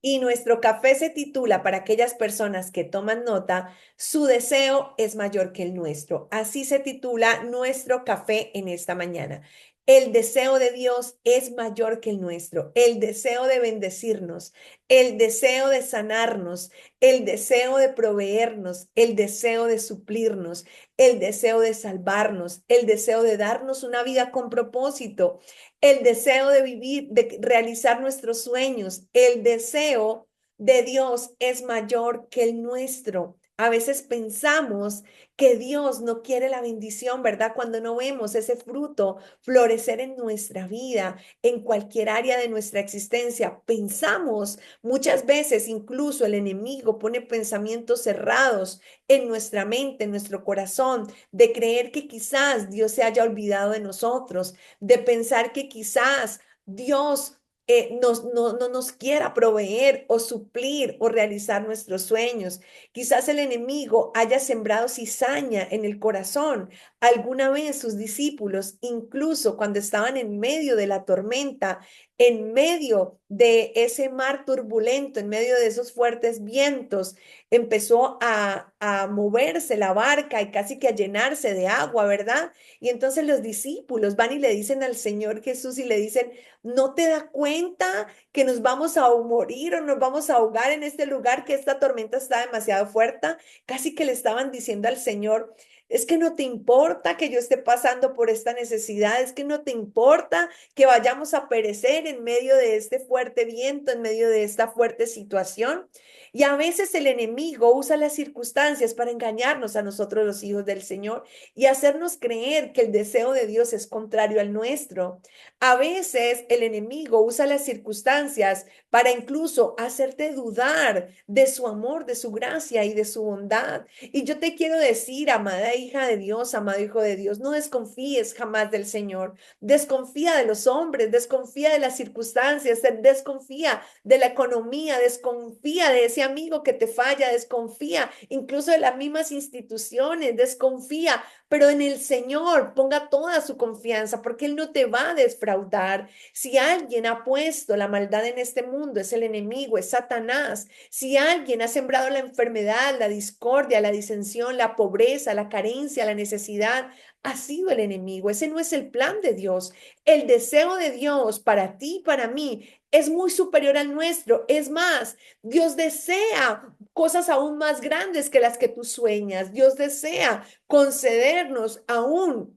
Y nuestro café se titula, para aquellas personas que toman nota, Su deseo es mayor que el nuestro. Así se titula nuestro café en esta mañana. El deseo de Dios es mayor que el nuestro. El deseo de bendecirnos, el deseo de sanarnos, el deseo de proveernos, el deseo de suplirnos, el deseo de salvarnos, el deseo de darnos una vida con propósito, el deseo de vivir, de realizar nuestros sueños, el deseo de Dios es mayor que el nuestro. A veces pensamos que Dios no quiere la bendición, ¿verdad? Cuando no vemos ese fruto florecer en nuestra vida, en cualquier área de nuestra existencia, pensamos muchas veces, incluso el enemigo pone pensamientos cerrados en nuestra mente, en nuestro corazón, de creer que quizás Dios se haya olvidado de nosotros, de pensar que quizás Dios no nos quiera proveer o suplir o realizar nuestros sueños. Quizás el enemigo haya sembrado cizaña en el corazón. Alguna vez sus discípulos, incluso cuando estaban en medio de la tormenta, en medio de ese mar turbulento, en medio de esos fuertes vientos, empezó a moverse la barca y casi que a llenarse de agua, ¿verdad? Y entonces los discípulos van y le dicen al Señor Jesús y le dicen, ¿no te da cuenta que nos vamos a morir o nos vamos a ahogar en este lugar, que esta tormenta está demasiado fuerte? Casi que le estaban diciendo al Señor, es que no te importa que yo esté pasando por esta necesidad, es que no te importa que vayamos a perecer en medio de este fuerte viento, en medio de esta fuerte situación. Y a veces el enemigo usa las circunstancias para engañarnos a nosotros los hijos del Señor y hacernos creer que el deseo de Dios es contrario al nuestro. A veces el enemigo usa las circunstancias para incluso hacerte dudar de su amor, de su gracia y de su bondad. Y yo te quiero decir, amada hija de Dios, amado hijo de Dios, no desconfíes jamás del Señor. Desconfía de los hombres, desconfía de las circunstancias, desconfía de la economía, desconfía de ese amigo que te falla, desconfía incluso de las mismas instituciones, desconfía, pero en el Señor ponga toda su confianza porque Él no te va a defraudar. Si alguien ha puesto la maldad en este mundo, es el enemigo, es Satanás. Si alguien ha sembrado la enfermedad, la discordia, la disensión, la pobreza, la carencia, la necesidad, ha sido el enemigo. Ese no es el plan de Dios. El deseo de Dios para ti, para mí, es muy superior al nuestro. Es más, Dios desea cosas aún más grandes que las que tú sueñas. Dios desea concedernos aún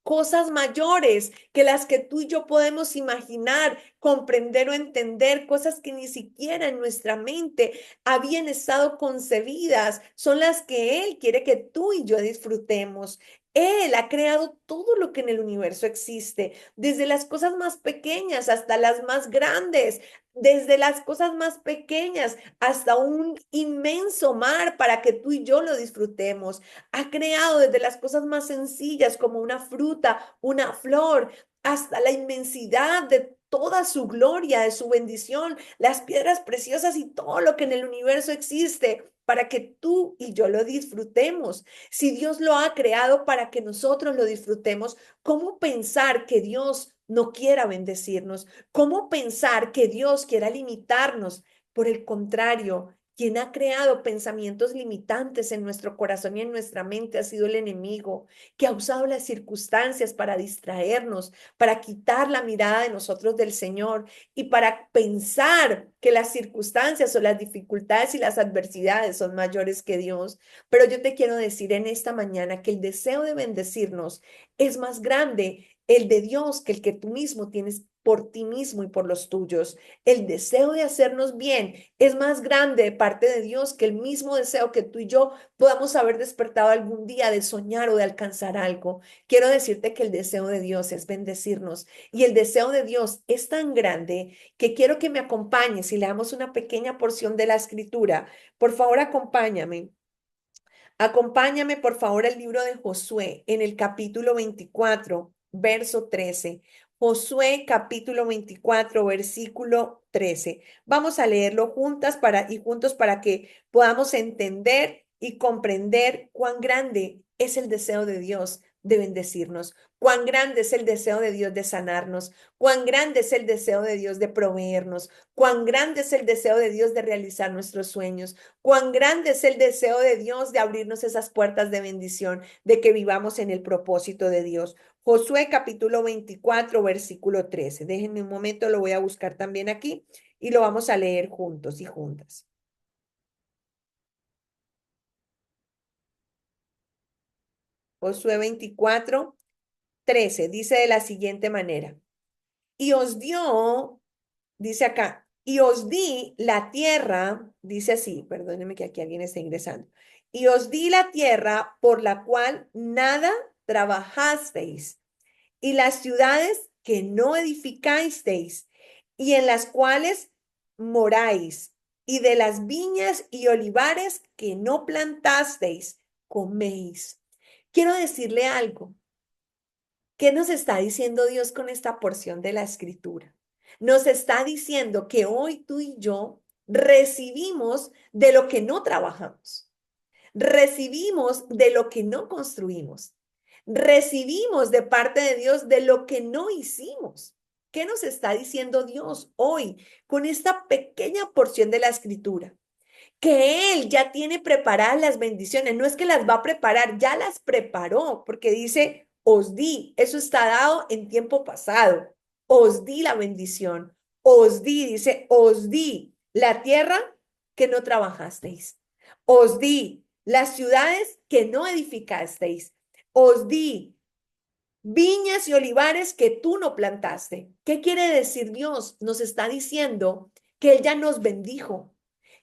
cosas mayores que las que tú y yo podemos imaginar, comprender o entender, cosas que ni siquiera en nuestra mente habían estado concebidas, son las que Él quiere que tú y yo disfrutemos. Él ha creado todo lo que en el universo existe, desde las cosas más pequeñas hasta las más grandes, desde las cosas más pequeñas hasta un inmenso mar para que tú y yo lo disfrutemos. Ha creado desde las cosas más sencillas como una fruta, una flor, hasta la inmensidad de toda su gloria, de su bendición, las piedras preciosas y todo lo que en el universo existe para que tú y yo lo disfrutemos. Si Dios lo ha creado para que nosotros lo disfrutemos, ¿cómo pensar que Dios no quiera bendecirnos? ¿Cómo pensar que Dios quiera limitarnos? Por el contrario, quien ha creado pensamientos limitantes en nuestro corazón y en nuestra mente ha sido el enemigo, que ha usado las circunstancias para distraernos, para quitar la mirada de nosotros del Señor y para pensar que las circunstancias o las dificultades y las adversidades son mayores que Dios. Pero yo te quiero decir en esta mañana que el deseo de bendecirnos es más grande el de Dios que el que tú mismo tienes por ti mismo y por los tuyos. El deseo de hacernos bien es más grande de parte de Dios que el mismo deseo que tú y yo podamos haber despertado algún día de soñar o de alcanzar algo. Quiero decirte que el deseo de Dios es bendecirnos y el deseo de Dios es tan grande que quiero que me acompañes y leamos una pequeña porción de la escritura. Por favor, acompáñame. Acompáñame, por favor, al libro de Josué en el capítulo 24, verso 13. Josué capítulo 24, versículo 13. Vamos a leerlo juntos para que podamos entender y comprender cuán grande es el deseo de Dios de bendecirnos. Cuán grande es el deseo de Dios de sanarnos, cuán grande es el deseo de Dios de proveernos, cuán grande es el deseo de Dios de realizar nuestros sueños, cuán grande es el deseo de Dios de abrirnos esas puertas de bendición, de que vivamos en el propósito de Dios. Josué capítulo 24, versículo 13. Déjenme un momento, lo voy a buscar también aquí y lo vamos a leer juntos y juntas. Josué 24, 13 dice de la siguiente manera, y os dio, dice acá, y os di la tierra, dice así, perdónenme que aquí alguien está ingresando, y os di la tierra por la cual nada trabajasteis, y las ciudades que no edificasteis, y en las cuales moráis, y de las viñas y olivares que no plantasteis, coméis. Quiero decirle algo. ¿Qué nos está diciendo Dios con esta porción de la escritura? Nos está diciendo que hoy tú y yo recibimos de lo que no trabajamos, recibimos de lo que no construimos, recibimos de parte de Dios de lo que no hicimos. ¿Qué nos está diciendo Dios hoy con esta pequeña porción de la escritura? Que Él ya tiene preparadas las bendiciones, no es que las va a preparar, ya las preparó, porque dice, os di, eso está dado en tiempo pasado, os di la bendición, os di, dice, os di la tierra que no trabajasteis, os di las ciudades que no edificasteis, os di viñas y olivares que tú no plantaste. ¿Qué quiere decir Dios? Nos está diciendo que Él ya nos bendijo,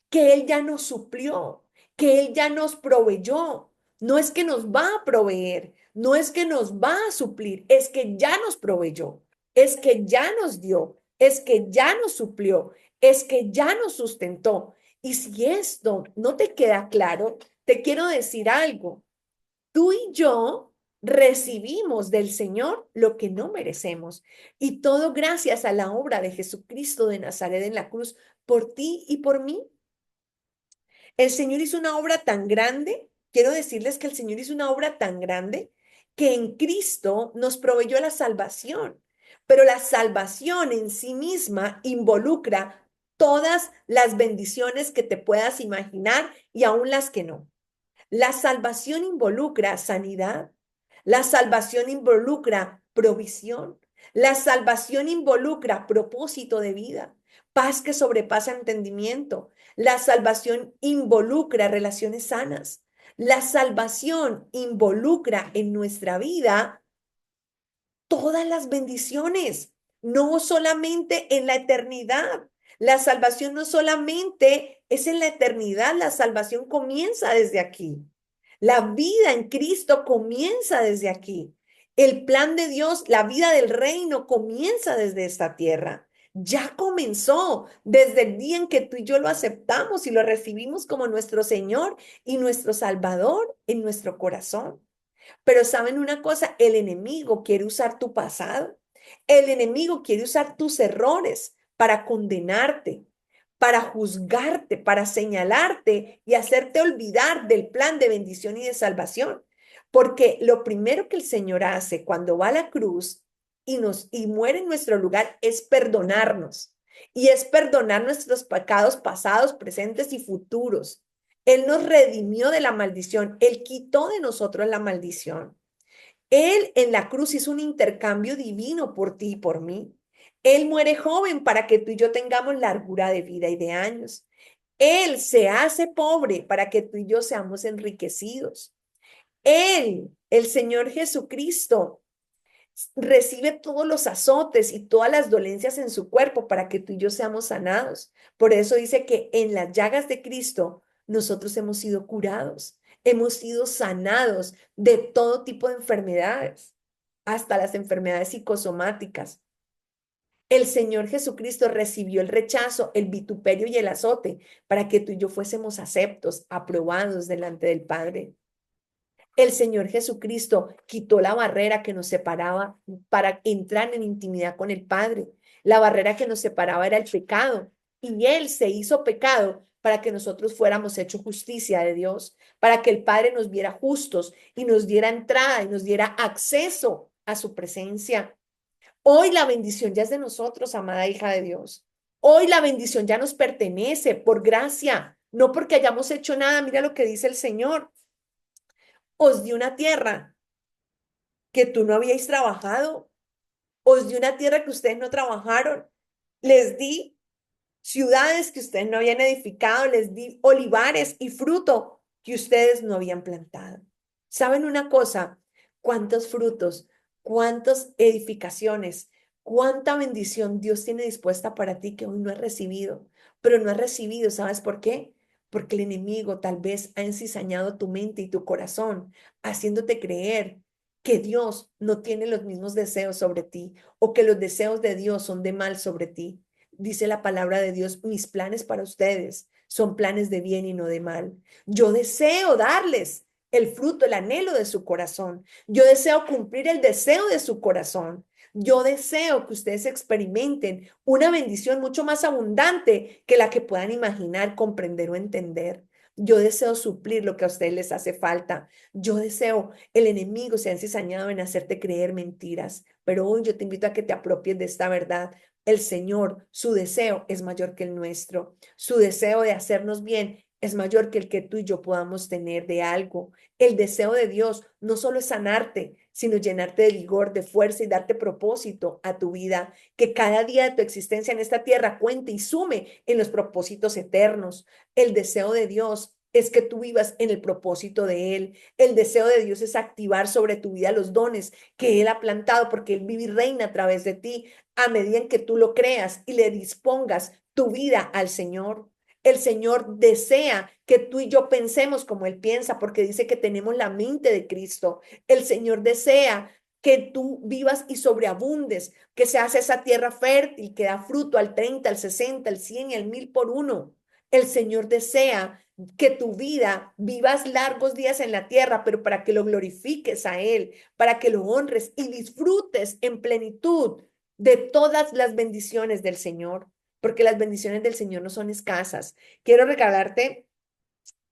que Él ya nos suplió, que Él ya nos proveyó. No es que nos va a proveer, no es que nos va a suplir, es que ya nos proveyó, es que ya nos dio, es que ya nos suplió, es que ya nos sustentó. Y si esto no te queda claro, te quiero decir algo. Tú y yo recibimos del Señor lo que no merecemos. Y todo gracias a la obra de Jesucristo de Nazaret en la cruz por ti y por mí. El Señor hizo una obra tan grande, quiero decirles que el Señor hizo una obra tan grande que en Cristo nos proveyó la salvación, pero la salvación en sí misma involucra todas las bendiciones que te puedas imaginar y aún las que no. La salvación involucra sanidad, la salvación involucra provisión, la salvación involucra propósito de vida, paz que sobrepasa entendimiento. La salvación involucra relaciones sanas. La salvación involucra en nuestra vida todas las bendiciones, no solamente en la eternidad. La salvación no solamente es en la eternidad, la salvación comienza desde aquí. La vida en Cristo comienza desde aquí. El plan de Dios, la vida del reino comienza desde esta tierra. Ya comenzó desde el día en que tú y yo lo aceptamos y lo recibimos como nuestro Señor y nuestro Salvador en nuestro corazón. Pero ¿saben una cosa? El enemigo quiere usar tu pasado. El enemigo quiere usar tus errores para condenarte, para juzgarte, para señalarte y hacerte olvidar del plan de bendición y de salvación. Porque lo primero que el Señor hace cuando va a la cruz y muere en nuestro lugar es perdonarnos. Y es perdonar nuestros pecados pasados, presentes y futuros. Él nos redimió de la maldición. Él quitó de nosotros la maldición. Él en la cruz hizo un intercambio divino por ti y por mí. Él muere joven para que tú y yo tengamos largura de vida y de años. Él se hace pobre para que tú y yo seamos enriquecidos. Él, el Señor Jesucristo, recibe todos los azotes y todas las dolencias en su cuerpo para que tú y yo seamos sanados. Por eso dice que en las llagas de Cristo nosotros hemos sido curados, hemos sido sanados de todo tipo de enfermedades, hasta las enfermedades psicosomáticas. El Señor Jesucristo recibió el rechazo, el vituperio y el azote para que tú y yo fuésemos aceptos, aprobados delante del Padre. El Señor Jesucristo quitó la barrera que nos separaba para entrar en intimidad con el Padre. La barrera que nos separaba era el pecado. Y Él se hizo pecado para que nosotros fuéramos hechos justicia de Dios, para que el Padre nos viera justos y nos diera entrada y nos diera acceso a su presencia. Hoy la bendición ya es de nosotros, amada hija de Dios. Hoy la bendición ya nos pertenece por gracia, no porque hayamos hecho nada. Mira lo que dice el Señor. Os di una tierra que tú no habíais trabajado. Os di una tierra que ustedes no trabajaron. Les di ciudades que ustedes no habían edificado. Les di olivares y fruto que ustedes no habían plantado. ¿Saben una cosa? ¿Cuántos frutos, cuántas edificaciones, cuánta bendición Dios tiene dispuesta para ti que hoy no has recibido? Pero no has recibido, ¿sabes por qué? Porque el enemigo tal vez ha encizañado tu mente y tu corazón, haciéndote creer que Dios no tiene los mismos deseos sobre ti o que los deseos de Dios son de mal sobre ti. Dice la palabra de Dios, mis planes para ustedes son planes de bien y no de mal. Yo deseo darles el fruto, el anhelo de su corazón. Yo deseo cumplir el deseo de su corazón. Yo deseo que ustedes experimenten una bendición mucho más abundante que la que puedan imaginar, comprender o entender. Yo deseo suplir lo que a ustedes les hace falta. Yo deseo, el enemigo se ha encizañado en hacerte creer mentiras, pero hoy yo te invito a que te apropies de esta verdad. El Señor, su deseo es mayor que el nuestro. Su deseo de hacernos bien es mayor que el que tú y yo podamos tener de algo. El deseo de Dios no solo es sanarte, sino llenarte de vigor, de fuerza y darte propósito a tu vida. Que cada día de tu existencia en esta tierra cuente y sume en los propósitos eternos. El deseo de Dios es que tú vivas en el propósito de Él. El deseo de Dios es activar sobre tu vida los dones que Él ha plantado, porque Él vive y reina a través de ti a medida en que tú lo creas y le dispongas tu vida al Señor. El Señor desea que tú y yo pensemos como Él piensa, porque dice que tenemos la mente de Cristo. El Señor desea que tú vivas y sobreabundes, que seas esa tierra fértil que da fruto al 30, al 60, al 100 y al 1000 por uno. El Señor desea que tu vida vivas largos días en la tierra, pero para que lo glorifiques a Él, para que lo honres y disfrutes en plenitud de todas las bendiciones del Señor, porque las bendiciones del Señor no son escasas. Quiero regalarte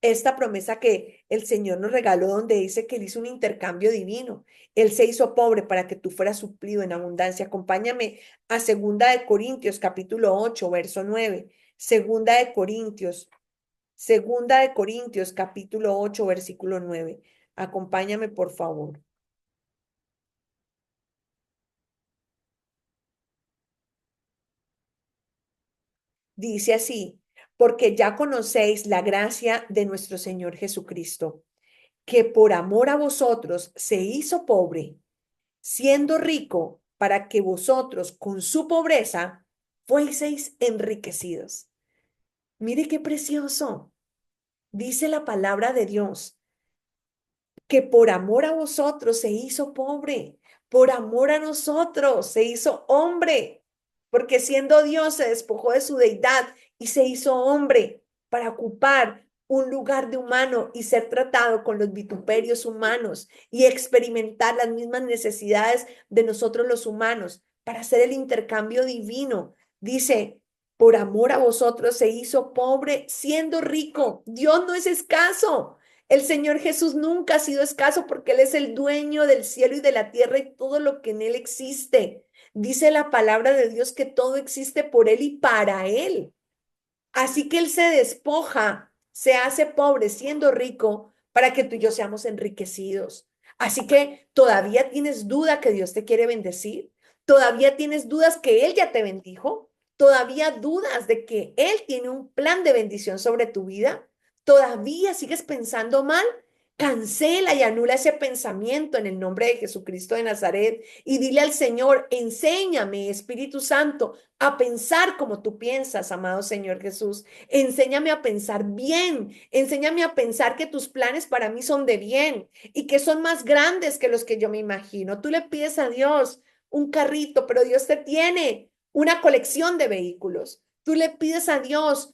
esta promesa que el Señor nos regaló, donde dice que Él hizo un intercambio divino. Él se hizo pobre para que tú fueras suplido en abundancia. Acompáñame a Segunda de Corintios, capítulo 8, verso 9. Segunda de Corintios, Segunda de Corintios, capítulo 8, versículo 9. Acompáñame, por favor. Dice así, porque ya conocéis la gracia de nuestro Señor Jesucristo, que por amor a vosotros se hizo pobre, siendo rico, para que vosotros con su pobreza fueseis enriquecidos. Mire qué precioso. Dice la palabra de Dios que por amor a vosotros se hizo pobre, por amor a nosotros se hizo hombre, porque siendo Dios se despojó de su deidad y se hizo hombre para ocupar un lugar de humano y ser tratado con los vituperios humanos y experimentar las mismas necesidades de nosotros los humanos para hacer el intercambio divino. Dice, por amor a vosotros se hizo pobre siendo rico. Dios no es escaso. El Señor Jesús nunca ha sido escaso porque Él es el dueño del cielo y de la tierra y todo lo que en Él existe. Dice la palabra de Dios que todo existe por Él y para Él. Así que Él se despoja, se hace pobre siendo rico para que tú y yo seamos enriquecidos. Así que todavía tienes duda que Dios te quiere bendecir. Todavía tienes dudas que Él ya te bendijo. Todavía dudas de que Él tiene un plan de bendición sobre tu vida. Todavía sigues pensando mal. Cancela y anula ese pensamiento en el nombre de Jesucristo de Nazaret y dile al Señor, enséñame, Espíritu Santo, a pensar como tú piensas, amado Señor Jesús. Enséñame a pensar bien, enséñame a pensar que tus planes para mí son de bien y que son más grandes que los que yo me imagino. Tú le pides a Dios un carrito, pero Dios te tiene una colección de vehículos. Tú le pides a Dios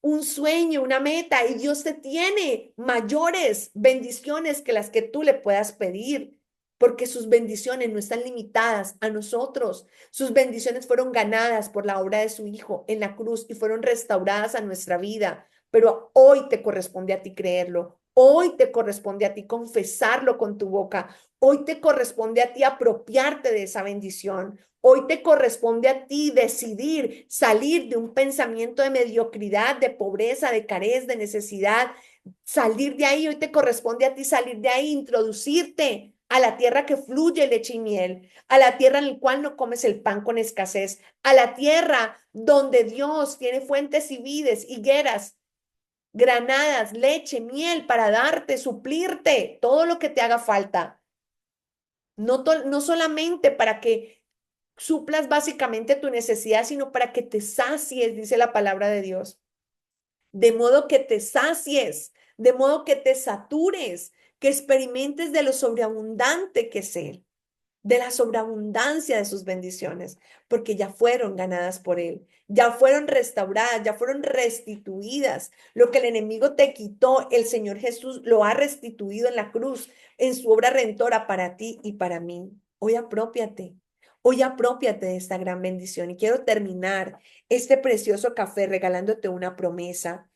un sueño, una meta, y Dios te tiene mayores bendiciones que las que tú le puedas pedir, porque sus bendiciones no están limitadas a nosotros. Sus bendiciones fueron ganadas por la obra de su Hijo en la cruz y fueron restauradas a nuestra vida, pero hoy te corresponde a ti creerlo. Hoy te corresponde a ti confesarlo con tu boca. Hoy te corresponde a ti apropiarte de esa bendición. Hoy te corresponde a ti decidir salir de un pensamiento de mediocridad, de pobreza, de carez, de necesidad. Salir de ahí, hoy te corresponde a ti salir de ahí, introducirte a la tierra que fluye leche y miel, a la tierra en la cual no comes el pan con escasez, a la tierra donde Dios tiene fuentes y vides, higueras, granadas, leche, miel para darte, suplirte todo lo que te haga falta. No solamente para que suplas básicamente tu necesidad, sino para que te sacies, dice la palabra de Dios. De modo que te sacies, de modo que te satures, que experimentes de lo sobreabundante que es Él, de la sobreabundancia de sus bendiciones, porque ya fueron ganadas por Él, ya fueron restauradas, ya fueron restituidas. Lo que el enemigo te quitó, el Señor Jesús lo ha restituido en la cruz, en su obra redentora para ti y para mí. Hoy apropiate. Hoy apropiate de esta gran bendición y quiero terminar este precioso café regalándote una promesa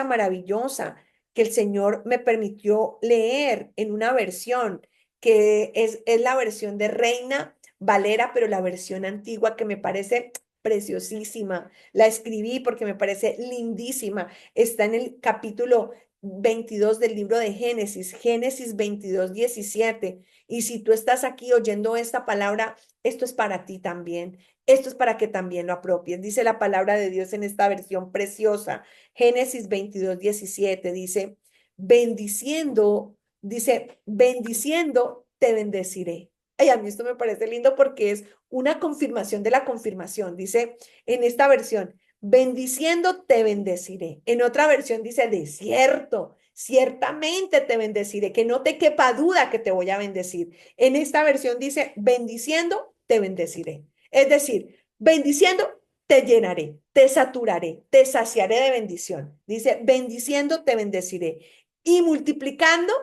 maravillosa que el Señor me permitió leer en una versión que es la versión de Reina Valera, pero la versión antigua que me parece preciosísima. La escribí porque me parece lindísima. Está en el capítulo 22 del libro de Génesis, Génesis 22:17. Y si tú estás aquí oyendo esta palabra, esto es para ti también. Esto es para que también lo apropies. Dice la palabra de Dios en esta versión preciosa. Génesis 22:17 dice, bendiciendo. Dice, bendiciendo te bendeciré. Ay, a mí esto me parece lindo porque es una confirmación de la confirmación. Dice en esta versión, bendiciendo te bendeciré. En otra versión dice, de cierto, ciertamente te bendeciré, que no te quepa duda que te voy a bendecir. En esta versión dice, bendiciendo te bendeciré. Es decir, bendiciendo te llenaré, te saturaré, te saciaré de bendición. Dice, bendiciendo te bendeciré y multiplicando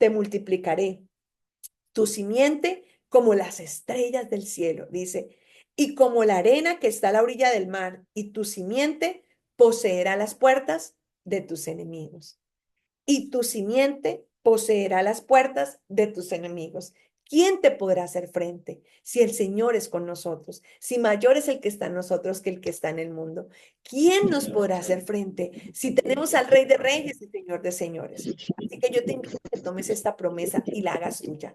te multiplicaré tu simiente como las estrellas del cielo, dice, y como la arena que está a la orilla del mar, y tu simiente poseerá las puertas de tus enemigos y tu simiente poseerá las puertas de tus enemigos. ¿Quién te podrá hacer frente si el Señor es con nosotros? Si mayor es el que está en nosotros que el que está en el mundo. ¿Quién nos podrá hacer frente si tenemos al Rey de Reyes y Señor de Señores? Así que yo te invito a que tomes esta promesa y la hagas tuya.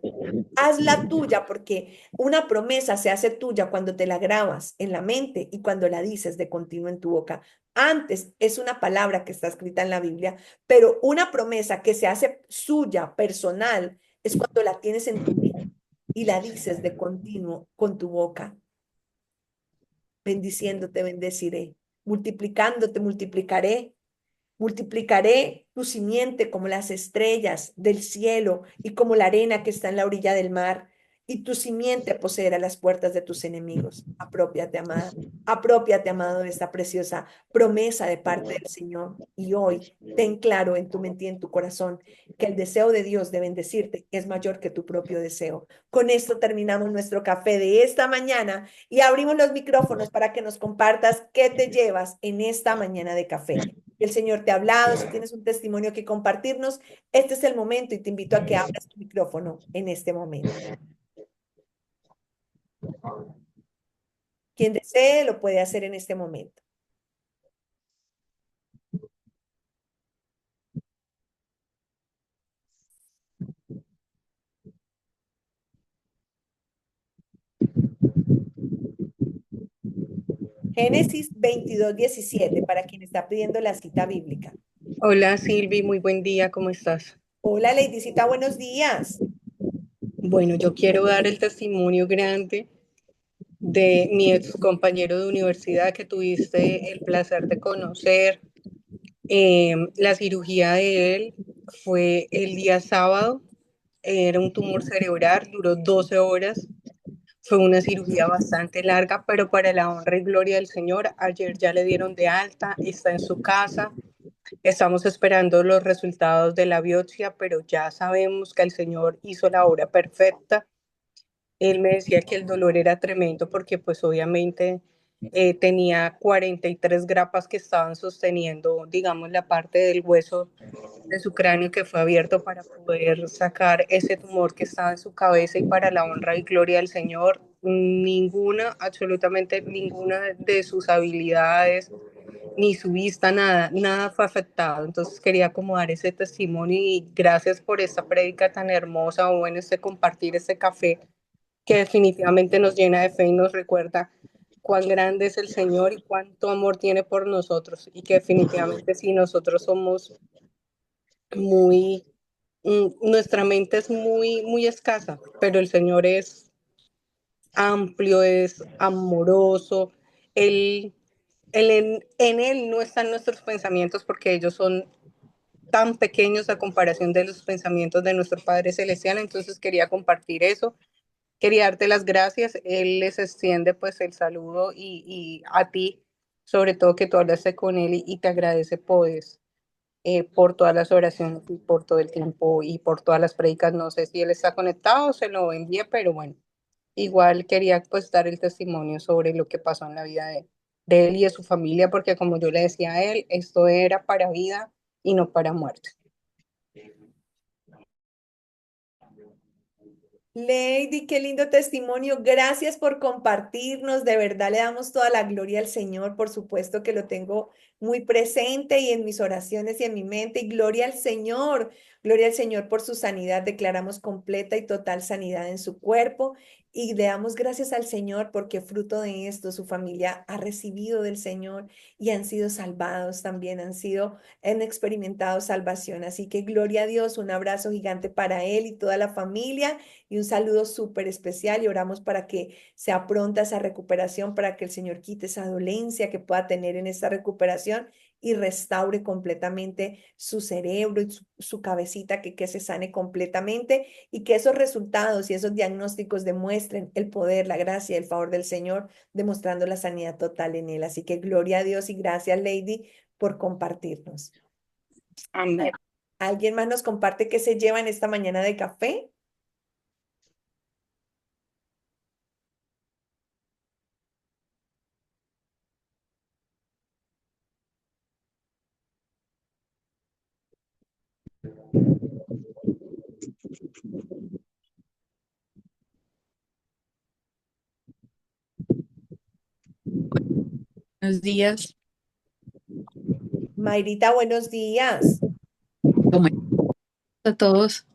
Hazla tuya porque una promesa se hace tuya cuando te la grabas en la mente y cuando la dices de continuo en tu boca. Antes es una palabra que está escrita en la Biblia, pero una promesa que se hace suya, personal, es cuando la tienes en tu mente y la dices de continuo con tu boca. Bendiciéndote, bendeciré. Multiplicándote, multiplicaré. Multiplicaré tu simiente como las estrellas del cielo y como la arena que está en la orilla del mar, y tu simiente poseerá las puertas de tus enemigos. Apropiate, amada. Apropiate, amado, de esta preciosa promesa de parte del Señor. Y hoy ten claro en tu mente y en tu corazón que el deseo de Dios de bendecirte es mayor que tu propio deseo. Con esto terminamos nuestro café de esta mañana y abrimos los micrófonos para que nos compartas qué te llevas en esta mañana de café. El Señor te ha hablado, si tienes un testimonio que compartirnos, este es el momento y te invito a que abras tu micrófono en este momento. Quien desee lo puede hacer en este momento. Génesis 22:17 para quien está pidiendo la cita bíblica. Hola Silvi, muy buen día, ¿cómo estás? Hola, Ladycita, buenos días. Bueno, yo quiero dar el testimonio grande de mi ex compañero de universidad que tuviste el placer de conocer. La cirugía de él fue el día sábado, era un tumor cerebral, duró 12 horas. Fue una cirugía bastante larga, pero para la honra y gloria del Señor, ayer ya le dieron de alta, está en su casa. Estamos esperando los resultados de la biopsia, pero ya sabemos que el Señor hizo la obra perfecta. Él me decía que el dolor era tremendo porque pues obviamente tenía 43 grapas que estaban sosteniendo, digamos, la parte del hueso de su cráneo que fue abierto para poder sacar ese tumor que estaba en su cabeza y para la honra y gloria del Señor, ninguna, absolutamente ninguna de sus habilidades, ni su vista, nada, nada fue afectado. Entonces quería como dar ese testimonio y gracias por esta prédica tan hermosa, o bueno, este compartir este café que definitivamente nos llena de fe y nos recuerda cuán grande es el Señor y cuánto amor tiene por nosotros y que definitivamente si nosotros somos muy, nuestra mente es muy, muy escasa, pero el Señor es amplio, es amoroso, Él, en Él no están nuestros pensamientos porque ellos son tan pequeños a comparación de los pensamientos de nuestro Padre Celestial, entonces quería compartir eso. Quería darte las gracias. Él les extiende pues el saludo y a ti, sobre todo que tú hablaste con él y te agradece pues por todas las oraciones y por todo el tiempo y por todas las prédicas. No sé si él está conectado o se lo envíe, pero bueno, igual quería pues dar el testimonio sobre lo que pasó en la vida de él y de su familia, porque como yo le decía a él, esto era para vida y no para muerte. Lady, qué lindo testimonio. Gracias por compartirnos. De verdad le damos toda la gloria al Señor. Por supuesto que lo tengo muy presente y en mis oraciones y en mi mente. Y gloria al Señor. Gloria al Señor por su sanidad. Declaramos completa y total sanidad en su cuerpo. Y le damos gracias al Señor porque fruto de esto su familia ha recibido del Señor y han sido salvados también, han experimentado salvación. Así que gloria a Dios, un abrazo gigante para él y toda la familia y un saludo súper especial y oramos para que sea pronta esa recuperación, para que el Señor quite esa dolencia que pueda tener en esta recuperación y restaure completamente su cerebro y su cabecita, que se sane completamente y que esos resultados y esos diagnósticos demuestren el poder, la gracia y el favor del Señor, demostrando la sanidad total en él. Así que gloria a Dios y gracias, Lady, por compartirnos. Amén. ¿Alguien más nos comparte qué se lleva en esta mañana de café? Buenos días, Mayrita, buenos días. ¿cómo están a todos?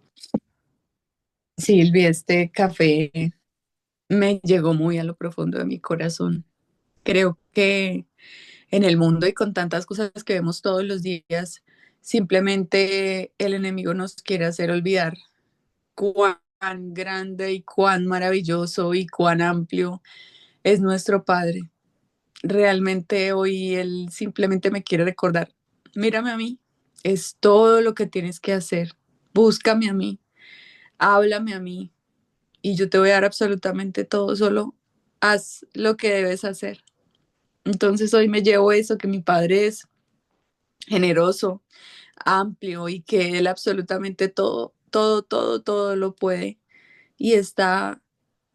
Silvia, este café me llegó muy a lo profundo de mi corazón. Creo que en el mundo y con tantas cosas que vemos todos los días, simplemente el enemigo nos quiere hacer olvidar cuán grande y cuán maravilloso y cuán amplio es nuestro Padre. Realmente hoy él simplemente me quiere recordar, mírame a mí, es todo lo que tienes que hacer, búscame a mí, háblame a mí y yo te voy a dar absolutamente todo, solo haz lo que debes hacer. Entonces hoy me llevo eso, que mi padre es generoso, amplio y que él absolutamente todo, todo, todo, todo lo puede y está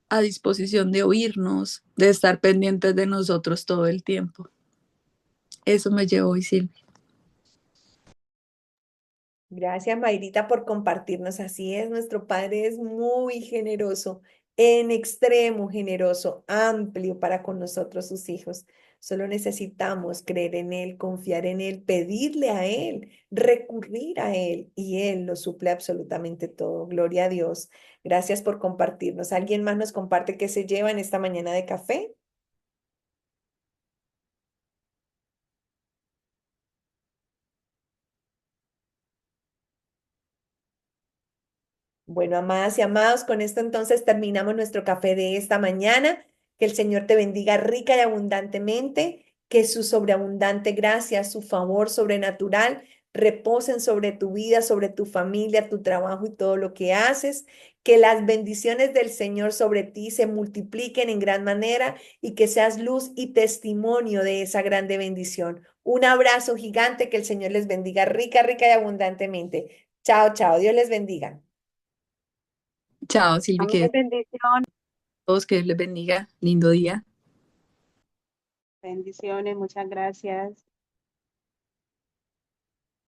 a disposición de oírnos, de estar pendientes de nosotros todo el tiempo. Eso me llevo hoy, Silvia. Gracias, Mayrita, por compartirnos. Así es, nuestro Padre es muy generoso, en extremo generoso, amplio para con nosotros, sus hijos. Solo necesitamos creer en Él, confiar en Él, pedirle a Él, recurrir a Él y Él lo suple absolutamente todo. Gloria a Dios. Gracias por compartirnos. ¿Alguien más nos comparte qué se lleva en esta mañana de café? Bueno, amadas y amados, con esto entonces terminamos nuestro café de esta mañana. Que el Señor te bendiga rica y abundantemente, que su sobreabundante gracia, su favor sobrenatural reposen sobre tu vida, sobre tu familia, tu trabajo y todo lo que haces. Que las bendiciones del Señor sobre ti se multipliquen en gran manera y que seas luz y testimonio de esa grande bendición. Un abrazo gigante, que el Señor les bendiga rica, rica y abundantemente. Chao, chao. Dios les bendiga. Chao, Silvia, Amén, que bendición. todos, que Dios les bendiga. Lindo día. Bendiciones, muchas gracias.